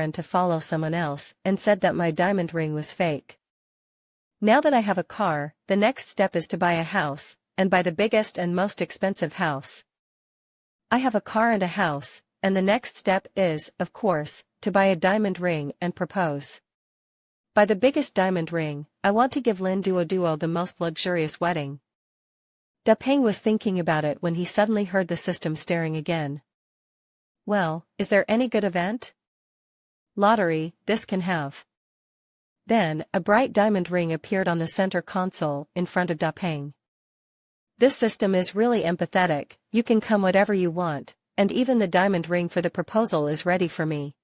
and to follow someone else, and said that my diamond ring was fake. Now that I have a car, the next step is to buy a house, and buy the biggest and most expensive house. I have a car and a house, and the next step is, of course, to buy a diamond ring and propose. Buy the biggest diamond ring. I want to give Lin Duo the most luxurious wedding. Da Peng was thinking about it when he suddenly heard the system staring again. Well, is there any good event? Lottery, this can have. Then, a bright diamond ring appeared on the center console, in front of Da Peng. This system is really empathetic, you can come whatever you want, and even the diamond ring for the proposal is ready for me.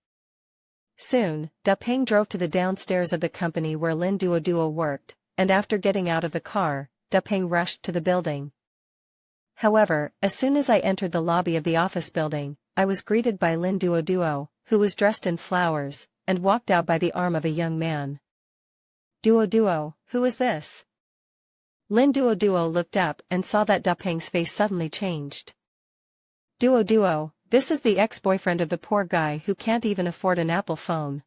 Soon, Da Peng drove to the downstairs of the company where Lin Duo worked, and after getting out of the car, Da Peng rushed to the building. However, as soon as I entered the lobby of the office building, I was greeted by Lin Duo, who was dressed in flowers, and walked out by the arm of a young man. Duo, who is this? Lin Duo looked up and saw that Da Peng's face suddenly changed. Duo, this is the ex-boyfriend of the poor guy who can't even afford an Apple phone.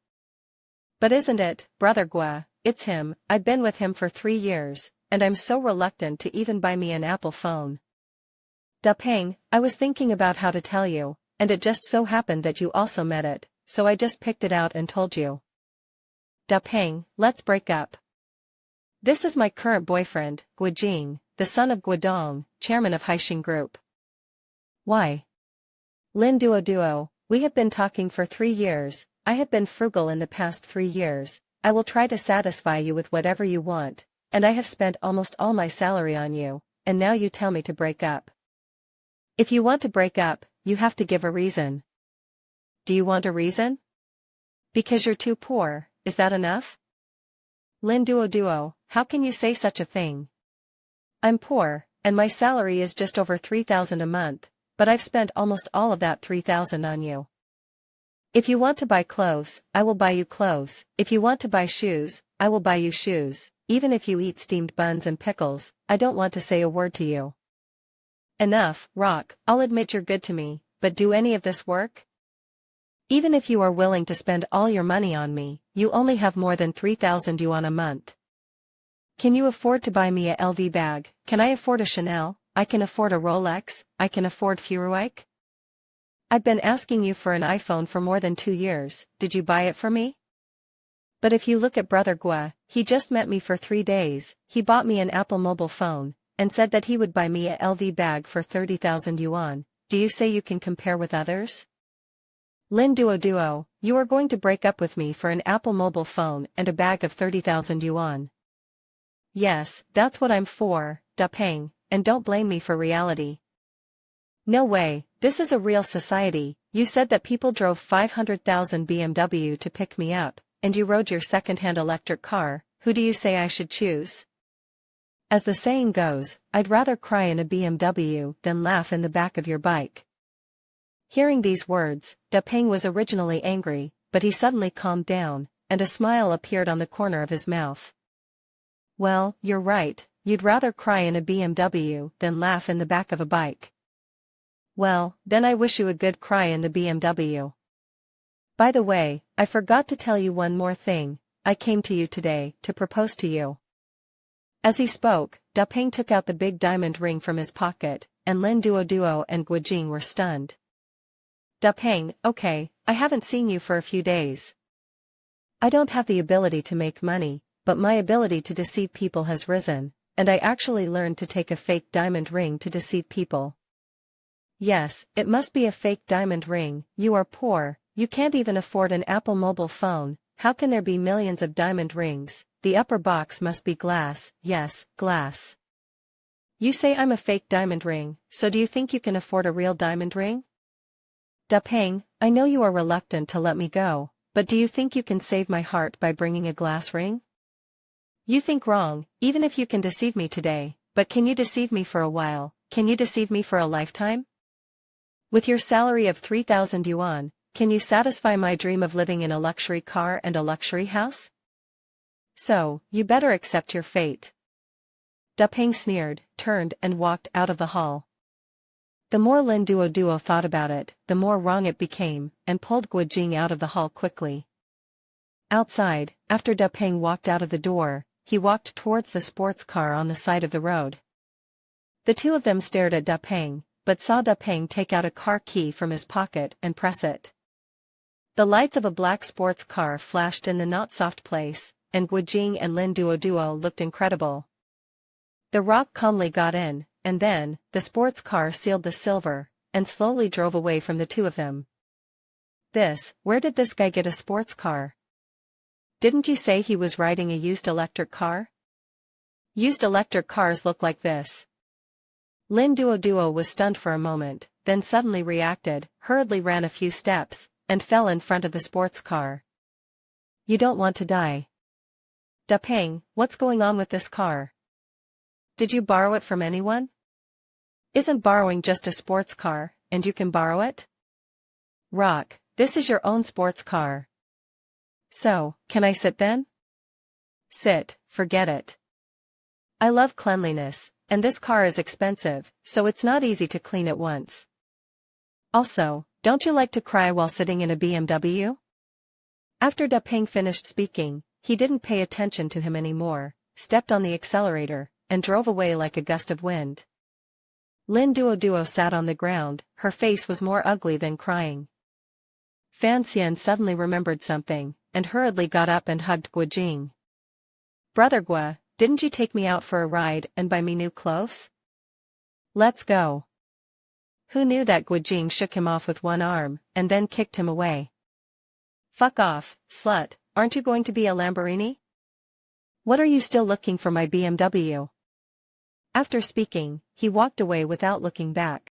But isn't it, Brother Gua, it's him, I've been with him for 3 years, and I'm so reluctant to even buy me an Apple phone. Da Peng, I was thinking about how to tell you, and it just so happened that you also met it, so I just picked it out and told you. Da Peng, let's break up. This is my current boyfriend, Gua Jing, the son of Guodong, chairman of Haixing Group. Why? Lin Duo, we have been talking for 3 years, I have been frugal in the past 3 years, I will try to satisfy you with whatever you want, and I have spent almost all my salary on you, and now you tell me to break up. If you want to break up, you have to give a reason. Do you want a reason? Because you're too poor, is that enough? Lin Duo, how can you say such a thing? I'm poor, and my salary is just over 3,000 a month, but I've spent almost all of that 3,000 on you. If you want to buy clothes, I will buy you clothes, if you want to buy shoes, I will buy you shoes, even if you eat steamed buns and pickles, I don't want to say a word to you. Enough, Rock, I'll admit you're good to me, but do any of this work? Even if you are willing to spend all your money on me, you only have more than 3,000 yuan a month. Can you afford to buy me a LV bag? Can I afford a Chanel? I can afford a Rolex, I can afford Furuike? I've been asking you for an iPhone for more than 2 years, did you buy it for me? But if you look at Brother Gua, he just met me for 3 days, he bought me an Apple mobile phone, and said that he would buy me a LV bag for 30,000 yuan, do you say you can compare with others? Lin Duo, you are going to break up with me for an Apple mobile phone and a bag of 30,000 yuan. Yes, that's what I'm for, Da Peng, and don't blame me for reality. No way, this is a real society, you said that people drove 500,000 BMW to pick me up, and you rode your second-hand electric car, who do you say I should choose? As the saying goes, I'd rather cry in a BMW than laugh in the back of your bike. Hearing these words, Da Peng was originally angry, but he suddenly calmed down, and a smile appeared on the corner of his mouth. Well, you're right, you'd rather cry in a BMW than laugh in the back of a bike. Well, then I wish you a good cry in the BMW. By the way, I forgot to tell you one more thing, I came to you today to propose to you. As he spoke, Da Peng took out the big diamond ring from his pocket, and Lin Duo and Gua Jing were stunned. Da Peng, okay, I haven't seen you for a few days. I don't have the ability to make money, but my ability to deceive people has risen, and I actually learned to take a fake diamond ring to deceive people. Yes, it must be a fake diamond ring, you are poor, you can't even afford an Apple mobile phone, how can there be millions of diamond rings? The upper box must be glass, yes, glass. You say I'm a fake diamond ring, so do you think you can afford a real diamond ring? Da Peng, I know you are reluctant to let me go, but do you think you can save my heart by bringing a glass ring? You think wrong, even if you can deceive me today, but can you deceive me for a while, can you deceive me for a lifetime? With your salary of 3,000 yuan, can you satisfy my dream of living in a luxury car and a luxury house? So, you better accept your fate. Da Peng sneered, turned and walked out of the hall. The more Lin Duo thought about it, the more wrong it became, and pulled Gu Jing out of the hall quickly. Outside, after Da Peng walked out of the door, he walked towards the sports car on the side of the road. The two of them stared at Da Peng, but saw Da Peng take out a car key from his pocket and press it. The lights of a black sports car flashed in the not-soft place, and Gu Jing and Lin Duo looked incredible. The Rock calmly got in, and then, the sports car sealed the silver, and slowly drove away from the two of them. Where did this guy get a sports car? Didn't you say he was riding a used electric car? Used electric cars look like this. Lin Duo was stunned for a moment, then suddenly reacted, hurriedly ran a few steps, and fell in front of the sports car. You don't want to die. Da Peng, what's going on with this car? Did you borrow it from anyone? Isn't borrowing just a sports car, and you can borrow it? Rock, this is your own sports car. So, can I sit then? Sit, forget it. I love cleanliness, and this car is expensive, so it's not easy to clean it once. Also, don't you like to cry while sitting in a BMW? After Da Peng finished speaking, he didn't pay attention to him anymore, stepped on the accelerator, and drove away like a gust of wind. Lin Duo sat on the ground, her face was more ugly than crying. Fan Xian suddenly remembered something, and hurriedly got up and hugged Gu Jing. Brother Gu, didn't you take me out for a ride and buy me new clothes? Let's go. Who knew that? Gu Jing shook him off with one arm, and then kicked him away. Fuck off, slut, aren't you going to be a Lamborghini? What are you still looking for my BMW? After speaking, he walked away without looking back.